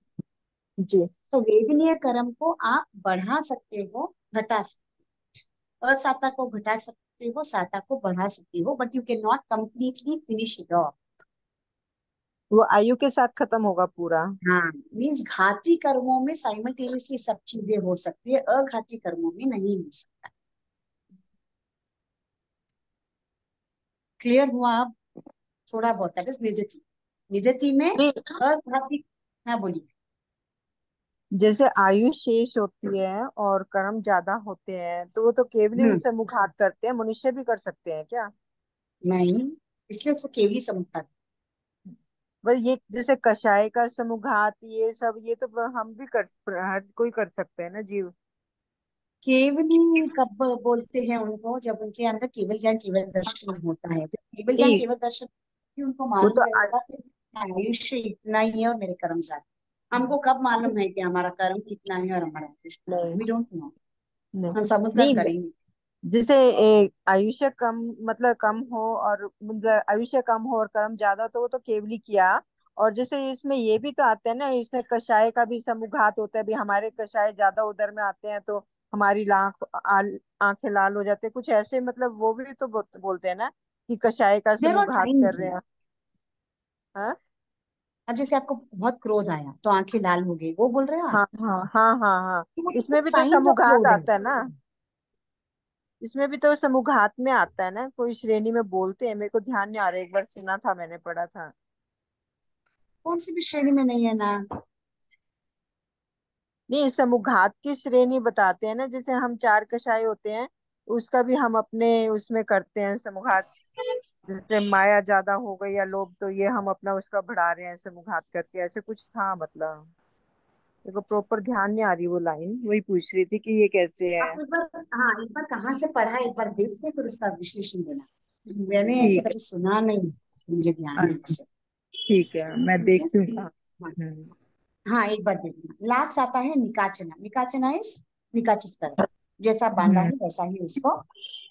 जी तो वेदनीय कर्म को आप बढ़ा सकते हो, घटा सकते हो। असाता को घटा सकते हो, साता को बढ़ा सकते हो, but you can not completely finish it of. वो आयु के साथ खत्म होगा पूरा। हाँ, मीन्स घाती कर्मों में साइमल्टेनियसली सब चीजें हो सकती है, अघाती कर्मों में नहीं हो सकता। क्लियर हुआ अब? थोड़ा बहुत, दैट इज निजति। निजति में जी अघाती। हाँ बोलिए। जैसे आयु शेष होती है और कर्म ज्यादा होते हैं तो वो तो केवल ही हम्म, उनसे मुखात करते हैं, मनुष्य भी कर सकते हैं क्या? नहीं, इसलिए उसको केवली समझता। बस ये जैसे कषाय का समुघात ये सब ये तो हम भी कर हर कोई कर सकते हैं ना जीव। केवली कब बोलते हैं उनको? जब उनके अंदर केवल ज्ञान केवल दर्शन होता है। जब केवल ज्ञान नहीं केवल दर्शन, उनको वो मालूम तो रहेगा कि आयुष्य इतना ही है और मेरे कर्म ज्यादा। हमको कब मालूम है कि हमारा कर्म कितना है और हमारा आयुष्य? नहीं वी डोंट नो। नहीं हम समुद्र नहीं, करेंगे। जैसे आयुष्य कम मतलब कम हो और मतलब आयुष्य कम हो और कर्म ज्यादा, तो वो तो केवली किया। और जैसे इसमें ये भी तो आता है ना, इसमें कषाय का भी समुघात होता है भी, हमारे कषाय ज्यादा उधर में आते हैं तो हमारी आंखें लाल हो जाते हैं, कुछ ऐसे मतलब वो भी तो बोलते हैं ना कि कषाय का देयर आर समुघात कर साइंस। रहे हैं। हाँ अब जैसे आपको बहुत क्रोध आया तो आंखें लाल हो गई, वो बोल रहे हो आप? हाँ हाँ हाँ हाँ हाँ, वो इसमें भी तो साइंस ऑफ समुघात क्रोध है। आता है ना, इसमें भी तो समुघात में आता है ना, कोई श्रेणी में बोलते हैं, मेरे को ध्यान नहीं आ रहा, एक बार सुना था मैंने, पढ़ा था। कौन सी भी श्रेणी में नहीं है ना? नहीं, समुघात की श्रेणी बताते हैं ना, जैसे हम चार कषाय होते हैं, उसका भी हम अपने उसमें करते हैं समुघात। जैसे माया ज्यादा हो गई या लोभ, तो ये हम अपना उसका बढ़ा रहे हैं समुघात करके, ऐसे कुछ था मतलब। देखो प्रॉपर ध्यान नहीं आ रही वो लाइन, वही पूछ रही थी कि ये कैसे है। आप एक बार, हाँ, एक बार कहाँ से पढ़ा, एक बार देख के फिर उसका विश्लेषण देना। मैंने ऐसा ठीक कभी सुना नहीं, मुझे ध्यान है, है अच्छा, वैसे। ठीक है, मैं ठीक है। देखती हूँ। हाँ। हाँ। हम्म, हाँ, एक बार देखना। लास्ट आता है निकाचना। निकाचना इज निकाचित कर, जैसा बांधा हम्म, है वैसा ही उसको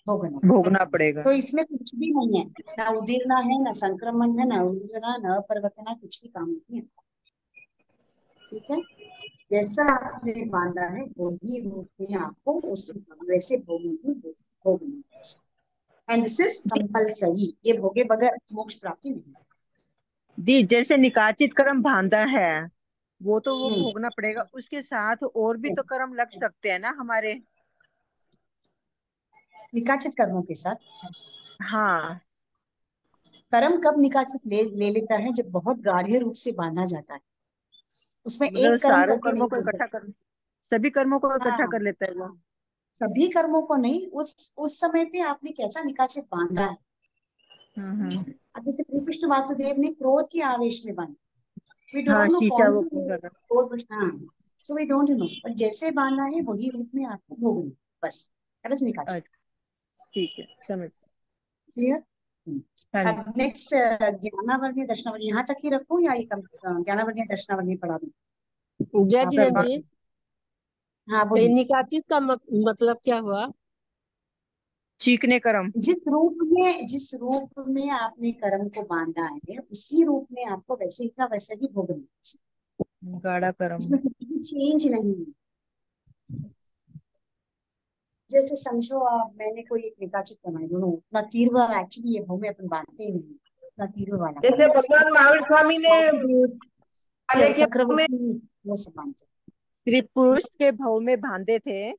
भोगना। भोगना पड़ेगा। तो इसमें कुछ भी नहीं है, ना उदीर्णा है, ना संक्रमण है, ना उदीर्णा, न परिवर्तना, कुछ भी काम नहीं है। ठीक है। जैसा आपने बांधा है वही रूप में आपको उसी वैसे भोगनी। एंड दिस इज कंपल्सरी, ये भोगे बगैर मोक्ष प्राप्ति नहीं। दी जैसे निकाचित कर्म बांधा है, वो तो वो हम्म। भोगना पड़ेगा, उसके साथ और भी तो कर्म लग सकते हैं ना हमारे। निकाचित कर्मों के साथ हाँ, कर्म कब निकाचित ले लेता है? जब बहुत गाढ़े रूप से बांधा जाता है। उसमें मतलब एक कर्म सारों करके कर्मों नहीं को बोल इकट्ठा सकते। कर, सभी कर्मों को इकट्ठा हाँ, कर लेता है वो। सभी कर्मों को नहीं, उस समय पे आपने कैसा निकाचित बांधा है। हम्म। अब जैसे श्री कृष्ण वासुदेव ने क्रोध के आवेश में बांधा, वी हाँ, डोंट नो शीशा कौन वो सी कौन कर रहा क्रोध। हाँ, सो वी डोंट नो, पर जैसे बांधा है वही रूप में आपको भोगना, बस। बस है। निकाचित। अच्छा, ठीक है, समझ। क्लियर? हाँ जी। अब नेक्स्ट ज्ञानावर्णीय दर्शनावर्णीय यहाँ तक ही रखूं या ये ज्ञानावर्णीय दर्शनावर्णीय पढ़ा दूं? जय आप जिनेन्द्र बताओ। जी, हाँ, ये बोलिए। निकाचित का मतलब क्या हुआ? चीकने कर्म। जिस रूप में आपने कर्म को बांधा है उसी रूप में आपको वैसे ही का वैसे ही भोगना है। गाढ़ा कर्म। इसमें कुछ भी चेंज नहीं है। जैसे समझो आप, मैंने कोई एक निकाचित बनाई दोनों, ना तीव्र, एक्चुअली ये भूमि अपन बांधते ही नहीं, ना तीव्र वाला जैसे कर्म। भगवान महावीर स्वामी ने वासुदेव, काले के मुंह में, चक्रवर्ती, वो सब बांधते स्त्री पुरुष के भव में बांधे थे,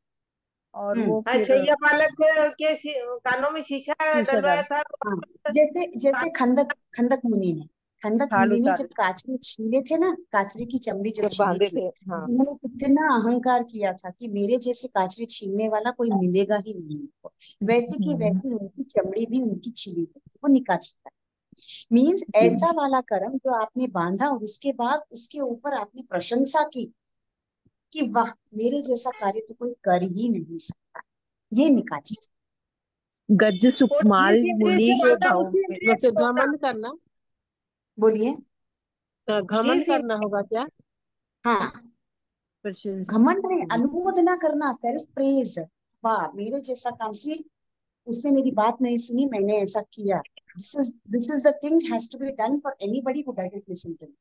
और हैं। वो हाँ, फिर शैया पालक के कानों में शीशा शीशा डलवाया डाल, था। हाँ, जैसे जैसे खंदक खंदक मुनि ने, खंदक खाल मुनि ने उतारे जब काचरे छीले थे ना, काचरे की चमड़ी जब जब छीली बांधे थी, थे। हाँ। उन्होंने कितना अहंकार किया था कि मेरे जैसे काचरे छीलने वाला कोई मिलेगा ही नहीं हमको। वैसे की हम्म, वैसी उनकी चमड़ी भी उनकी छीली थी, वो निकाचित था। मीन्स ऐसा वाला कर्म जो आपने बांधा और उसके बाद उसके ऊपर आपने प्रशंसा की कि वाह, मेरे जैसा कार्य तो कोई कर ही नहीं सकता, ये निकाचित। गज और सुकमाल जिस इंद्रिय मुनि से के बांधा भव उसी में। इंद्रिय से मतलब भोगना। घमंड करना, बोलिए। घमंड जिस करना होगा क्या? हाँ, प्रशंसा। घमंड है, अनुमोदना करना, सेल्फ प्रेज। वाह, मेरे जैसा काम सी, उसने मेरी बात नहीं सुनी, मैंने ऐसा किया। This is the thing has to be done for anybody who doesn't listen to me.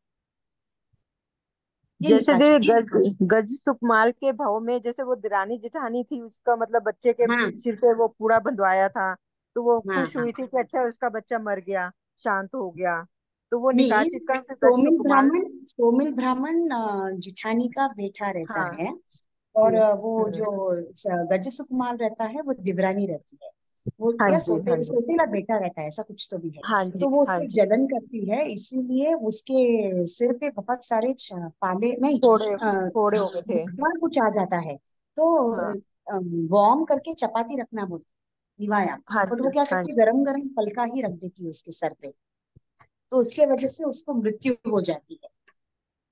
ये जैसे दे निकाचित। गज सुकमाल के भव में, जैसे वो दिरानी जेठानी थी, उसका मतलब बच्चे के हाँ सिर पे वो पूरा बंधवाया था, तो वो हाँ खुश हाँ। हुई थी कि अच्छा उसका बच्चा मर गया, शांत हो गया, तो वो मीन निकाचित का गज सुकमाल। सोमिल ब्राह्मण जिठानी का बेटा रहता हाँ है, और वो हम्म, जो गज सुकुमार रहता है वो दिवरानी रहती है। वो हाँ क्या जी हाँ जी सोतेला बेटा रहता है, ऐसा कुछ तो भी है। हाँ तो जी वो हाँ उसको जी। जलन करती है, इसीलिए उसके सिर पे बहुत सारे पाले नहीं, फोड़े फोड़े हो गए थे। बुखार कुछ आ जाता है। तो हाँ वार्म करके चपाती रखना बोलते, निवाया। हाँ और वो जी क्या हाँ करती है, जी। गरम गरम पलका ही रख देती है उसके सर पे। तो उसके वजह से उसको मृत्यु हो जाती है।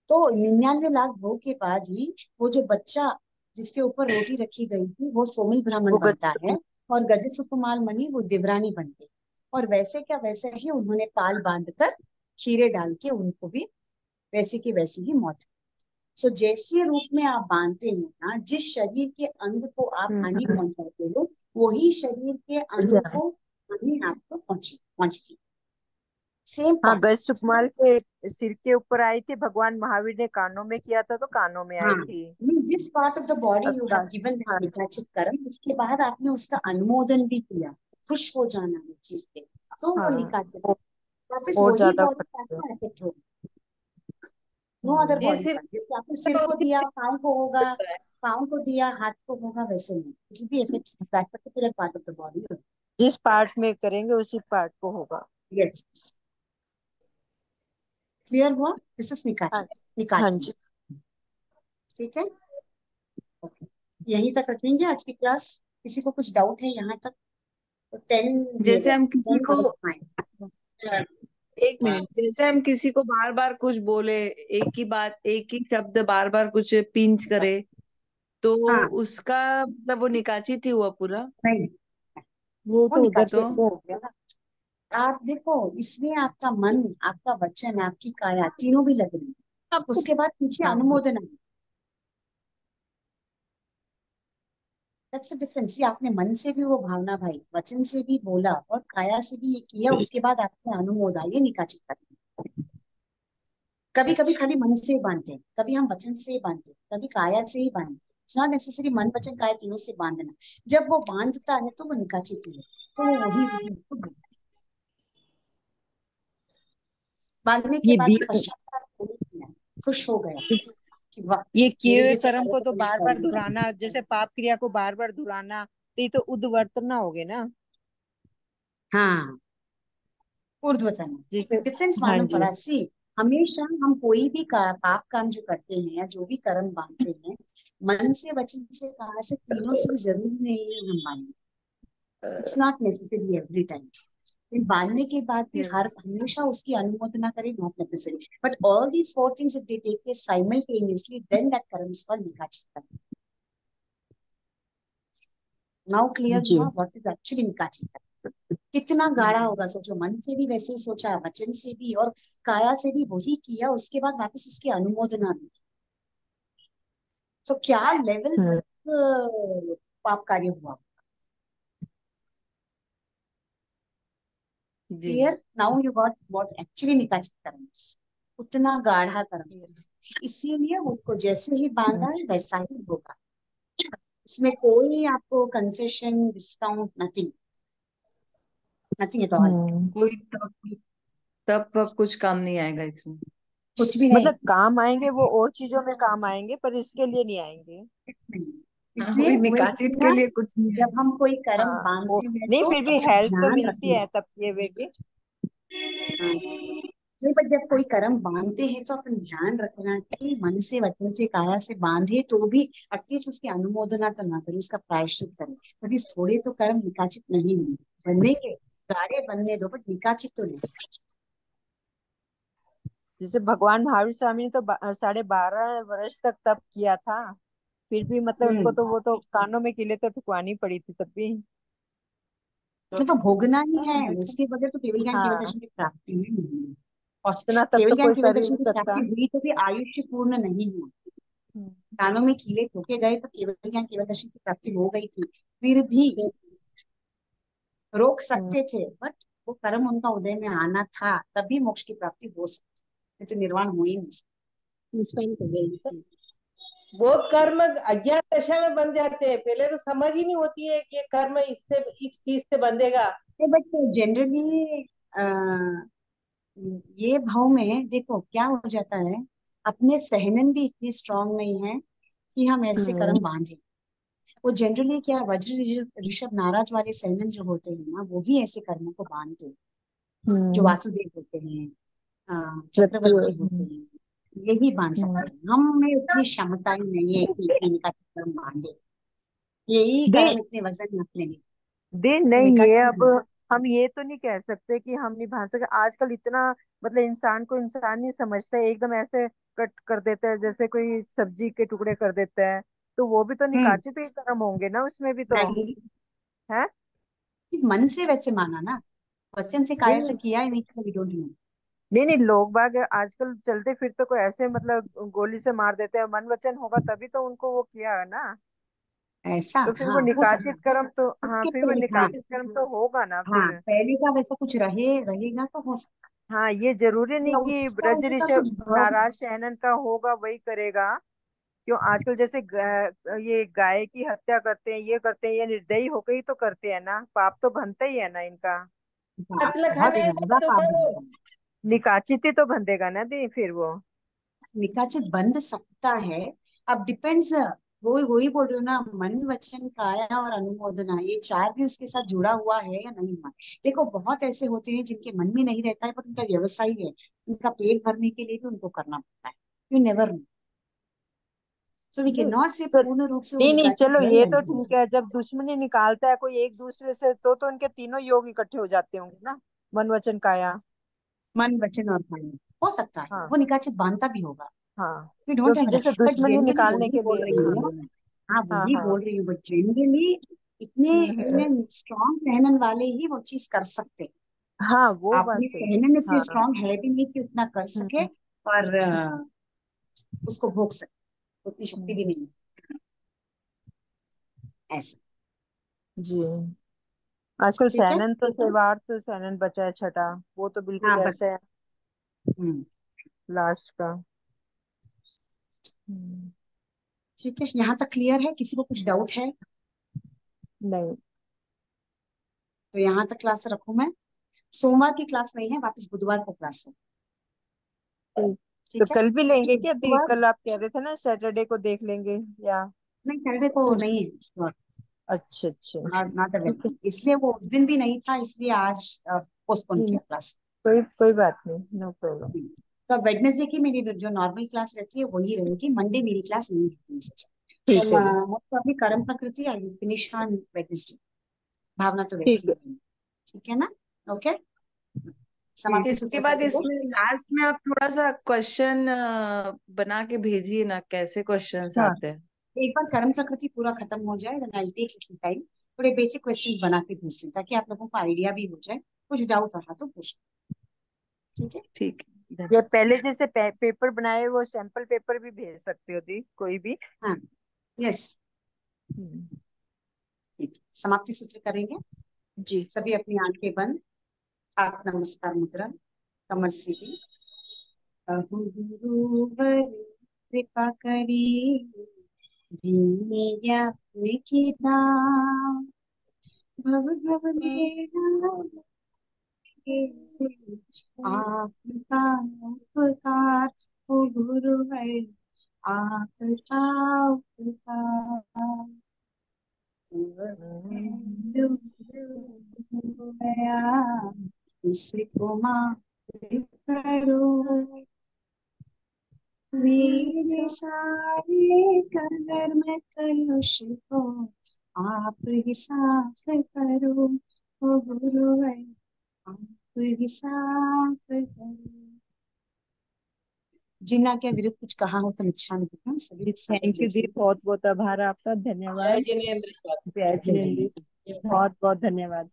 तो 99 लाख भोग के बाद ही वो जो बच्चा जिसके ऊपर रोटी रखी गई थी वो सोमिल ब्राह्मण वो गज बनता है, और गज सुकुमार मणि वो दिवरानी बनती। और वैसे क्या वैसे ही उन्होंने पाल बांध कर खीरे डाल के उनको भी वैसी की वैसी ही मौत। सो जैसे रूप में आप बांधते हो ना, जिस शरीर के अंग को आप हानि पहुंचाते हो, वही शरीर के अंग को हानि आपको पहुंचती। सेम हाँ, पॉइंट। गज सुकमाल के सिर के ऊपर आई थी, भगवान महावीर ने कानों में किया था तो कानों में हाँ, आई थी। जिस part of the body you have हाँ, गिवन दैट निकाचित कर्म, उसके बाद आपने उसका अनुमोदन भी किया, खुश हो जाना उस चीज पे, तो वो हाँ, निकाचित वापस और वही ज्यादा बॉडी फर्क पार्ट है। में इफेक्ट हो। नो अदर जिस बॉडी सिर पार्ट, जैसे आपने सिर को दिया पाँव को होगा, पाँव को दिया हाथ को होगा, वैसे नहीं, it will be effect that particular part of the body. जिस पार्ट में करेंगे उसी पार्ट को होगा। यस, क्लियर हुआ? दिस इज हाँ, निकाचित, हाँ निकाचन। जी। ठीक है, ओके, यहीं तक रखेंगे आज की क्लास। किसी को कुछ डाउट है यहाँ तक? तो 10 दिए जैसे गए, हम किसी 10 को, आउट ऑफ 9। एक मिनट, जैसे हम किसी को बार बार कुछ बोले, एक ही बात, एक ही शब्द बार बार कुछ पिंच करे, तो हाँ, उसका मतलब वो निकाचित ही हुआ पूरा। नहीं, वो वो तो उधर से निकाचित नहीं। वो हो गया ना। आप देखो, इसमें आपका मन, आपका वचन, आपकी काया, तीनों भी लग रही है। आपको उसके बाद पीछे हाँ, अनुमोदन है। That's the difference. ये आपने मन से भी वो भावना भाई, वचन से भी बोला और काया से भी ये किया, उसके बाद आपने अनुमोदा, ये निकाचित करना। कभी कभी अच्छा। खाली मन से ही बांधते हैं, कभी हम वचन से ही बांधते हैं, कभी काया से ही बांधते हैं। इट्स नॉट नेसेसरी मन वचन काया तीनों से बांधना। जब वो बांधता है तो वो निकाचित ही है, तो वो वही रूप में खुद होता है। बांधने के ये बाद भी, भी पश्चाताप नहीं किया, खुश हो गया कि वाह, ये किए मेरे हुए जैसे कर्म कार्य को को तो मैंने बार कर बार दिया। दोहराना, जैसे पाप क्रिया को बार बार दोहराना, तो ये तो उद्वर्तना हो गए ना। हाँ, ऊर्ध्वतन। जैसे, डिफरेंस हाँ मालूम जी। पड़ा? सी, हमेशा हम कोई भी पाप काम जो करते हैं या जो भी कर्म बांधते हैं, मन से वचन से कहा से तीनों से भी जरूरी नहीं है हम माने। It's not necessary every time. बांधने के बाद भी हर यस। हमेशा उसकी अनुमोदना करें, not necessary, but all these four things if they take place simultaneously, then that कर्म इज कॉल्ड निकाचित। नाउ क्लियर जी। हुआ व्हाट इज एक्चुअली निकाचित? कितना गाढ़ा होगा, सोचो, मन से भी वैसे ही सोचा, वचन से भी और काया से भी वही किया, उसके बाद वापस उसकी अनुमोदना भी। तो क्या लेवल हम्म। तक पाप कार्य हुआ? जी। Clear? Now you got what actually निकाचित कर्म is। उतना गाढ़ा कर्म, Yes. इसीलिए उसको जैसे ही बांधा है वैसा ही होगा। इसमें कोई आपको concession, discount, nothing, nothing at all. Hmm. कोई तब तब कुछ काम नहीं आएगा इसमें। कुछ भी नहीं, मतलब काम आएंगे वो और चीजों में काम आएंगे, पर इसके लिए नहीं आएंगे। कुछ नहीं। हाँ, इसलिए वही वही निकाचित के कहना, लिए कुछ नहीं जब आएगा। हम कोई कर्म हाँ, वो बांधते हैं नहीं, तो फिर भी हेल्प तो ध्यान मिलती रखना। है तब किए हुए की। हाँ, नहीं, पर जब कोई कर्म बांधते हैं तो अपन ध्यान रखना कि मन से वचन से काया से बांधे तो भी एटलीस्ट उसकी अनुमोदना तो ना करें, उसका प्रायश्चित करें। पर इस थोड़े तो कर्म निकाचित नहीं होंगे, बनेंगे, गाढ़े बनने दो, बट निकाचित तो नहीं। जैसे भगवान महावीर स्वामी ने तो 12.5 वर्ष तक तप किया था, फिर भी मतलब उनको हम्म, तो वो तो कानों में कीले तो ठुकवानी पड़ी थी तब भी। वो तो भोगना ही है, उसके बगैर तो केवल ज्ञान केवल हाँ, दर्शन की प्राप्ति ही नहीं है। और इतना तब केवल तो ज्ञान कोई केवल कर ही दर्शन नहीं की सकता। प्राप्ति हुई तो भी आयुष्य पूर्ण नहीं हुआ। हम्म। कानों में कीले ठोके गए तो केवल ज्ञान केवल दर्शन की प्राप्ति हो गई थी, फिर भी रोक हम्म। सकते थे, बट वो कर्म उनका उदय में आना था, तभी मोक्ष की प्राप्ति हो सकती, नहीं तो निर्वाण हो ही नहीं नुकसान कर गई। बहुत कर्म अज्ञान दशा में बन जाते हैं, पहले तो समझ ही नहीं होती है कि ये कर्म इससे इस चीज से बंधेगा। सकती। बट जनरली ये भाव में देखो क्या हो जाता है, अपने सहनन भी इतनी स्ट्रांग नहीं है कि हम ऐसे हम्म। कर्म बांधे। वो जनरली क्या, वज्र ऋषभ नाराज वाले सहनन जो होते हैं ना, वो ही ऐसे कर्मों को बांधते हैं। जो हम्म। वासुदेव होते हैं, मृत्यु। चक्रवर्ती होते हैं, यही बांध हम्म। सकते हैं। हम में उतनी क्षमता ही नहीं है कि इनका कर्म बांधे, यही दे कर्म इतने वजन रखने में, दे तो नहीं, ये निकालते अब हैं। हम ये तो नहीं कह सकते कि हम नहीं भाग सके। आजकल इतना मतलब इंसान को इंसान नहीं समझता है, एकदम ऐसे कट कर देता है जैसे कोई सब्जी के टुकड़े कर देता है। तो वो भी तो हम्म, निकाचे तो ही कर्म होंगे ना उसमें भी तो। नहीं, है। सिर्फ मन से वैसे माना ना, वचन से काया से किया ही नहीं, तो वी डोंट नो। नहीं नहीं, लोग बाग आजकल चलते फिरते को ऐसे मतलब गोली से मार देते हैं, मन वचन होगा तभी तो उनको वो किया है ना। ऐसा, तो फिर वो हाँ हो निकाचित सकता है। कर्म तो, हाँ उसके फिर वो पहले, हाँ निकाचित कर्म तो होगा ना हाँ, फिर। पहले का वैसा कुछ रहेगा तो हो सकता हाँ, ये जरूरी है, नहीं या कि उसका ब्रज उसका ऋषभ कुछ भाव। नाराज शहनन का होगा वही करेगा। क्यों आजकल जैसे ये गाय की हत्या करते हैं, ये करते हैं, ये निर्दयी होकर ही तो करते हैं ना, पाप तो बनता ही है ना इनका। कत्ल बहुत खाने ज्यादा वाले पाप होगा वो। बनता है। निकाचित ही तो बंधेगा ना दी फिर वो। निकाचित बंध सकता है। अब डिपेंड्स, वो ही बोल रही हूँ ना, मन वचन काया और अनुमोदना, ये चार भी उसके साथ जुड़ा हुआ है या नहीं हुआ। देखो बहुत ऐसे होते हैं जिनके मन में नहीं रहता है, पर उनका व्यवसाय है, उनका पेट भरने के लिए भी उनको करना पड़ता है। You never know, so we can नहीं नॉट से तो, पूर्ण रूप से वो नहीं नहीं, निकाचित चलो है ये या तो नहीं ठीक है, जब दुश्मनी निकालता है कोई एक दूसरे से तो इनके तीनों योग इकट्ठे हो जाते होंगे ना, मन वचन काया। मन वचन और काया। हो सकता है हाँ वो निकाचित बांधता भी होगा, हाँ, वी डोंट क्योंकि हैव, जैसे बट दुश्मनी जनरली निकालने वही के बोल लिए, रही हाँ हूँ। हाँ हाँ वही हाँ। बोल रही हूँ, बट जनरली इतने हम्म। इतने स्ट्रांग रहने वाले ही वो चीज कर सकते हैं। हाँ वो आप बात में सही है। कहने में इतने हाँ। स्ट्रांग है भी नहीं कि उतना कर सके, हम्म। और उसको भोग सके, उतनी शक्ति भी हम्म। नहीं है ऐसा। जी। आजकल ठीक है। सैनन तो सेवार तो सैनन बचा है छठा, वो तो बिल्कुल हाँ बस। ऐसे है हम्म। लास्ट का। हम्म। ठीक है, यहाँ तक क्लियर है, किसी को कुछ डाउट है नहीं। तो यहाँ तक क्लास रखूं मैं। सोमवार की क्लास नहीं है, वापस बुधवार को क्लास हो। ठीक। तो ठीक है, कल भी लेंगे तो क्या दी? बुधवार, कल आप कह रहे थे ना सैटरडे को देख लेंगे या? नहीं सैटरडे को नहीं है, अच्छा अच्छा। नॉट ठीक है। अवेलेबल, इसलिए वो उस दिन भी नहीं था, इसलिए आज पोस्टपोन हम्म, किया क्लास। कोई कोई बात नहीं, नो प्रॉब्लम। तो वेडनेसडे की मेरी जो नॉर्मल क्लास रहती है वही रहेगी, मंडे मेरी क्लास नहीं रहती है। तो ठीक है जी। मोस्ट ऑफ कर्म प्रकृति I will finish on Wednesday, भावना तो ठीक वैसी है। ही है। ठीक है ना? ओके, ठीक। समाप्ति इसके सूत्र बाद करेंगे। इसमें लास्ट में आप थोड़ा सा क्वेश्चन बना के भेजिए ना, कैसे क्वेश्चंस हाँ, आते हैं। एक बार कर्म प्रकृति पूरा खत्म हो जाए, then I will take little time, थोड़े बेसिक क्वेश्चंस बना के भेजते हैं, ताकि आप लोगों को आइडिया भी हो जाए, कुछ डाउट रहा तो पूछ। ठीक है। ठीक है, ये धन्यवाद। पहले जैसे पेपर बनाए वो सैंपल पेपर भी भेज सकते हो दी कोई भी। हाँ, यस। हम्म। ठीक है, समाप्ति सूत्र करेंगे। जी। सभी अपनी आंखें बंद, हाथ नमस्कार मुद्रा, कमर सीधी। अहो गुरुवर कृपा करी, धीमे ज्ञान की दाम, भव भव मेरा लगे, आपका उपकार हो गुरुवर, आपका उपकार गया, इसको माफ करो, मेरे सारे कर्म कलुष को आप ही साफ करो, ओ गुरुवर आप ही साफ करो। जिन्ना के विरुद्ध कुछ कहा हो तो इच्छा नहीं, सभी लोग सागर थैंक जय यू दी, जय। बहुत बहुत आभार आपका, जय धन्यवाद। जिनेन्द्र स्वामी। जय जय जिनेन्द्र, जय। बहुत बहुत धन्यवाद।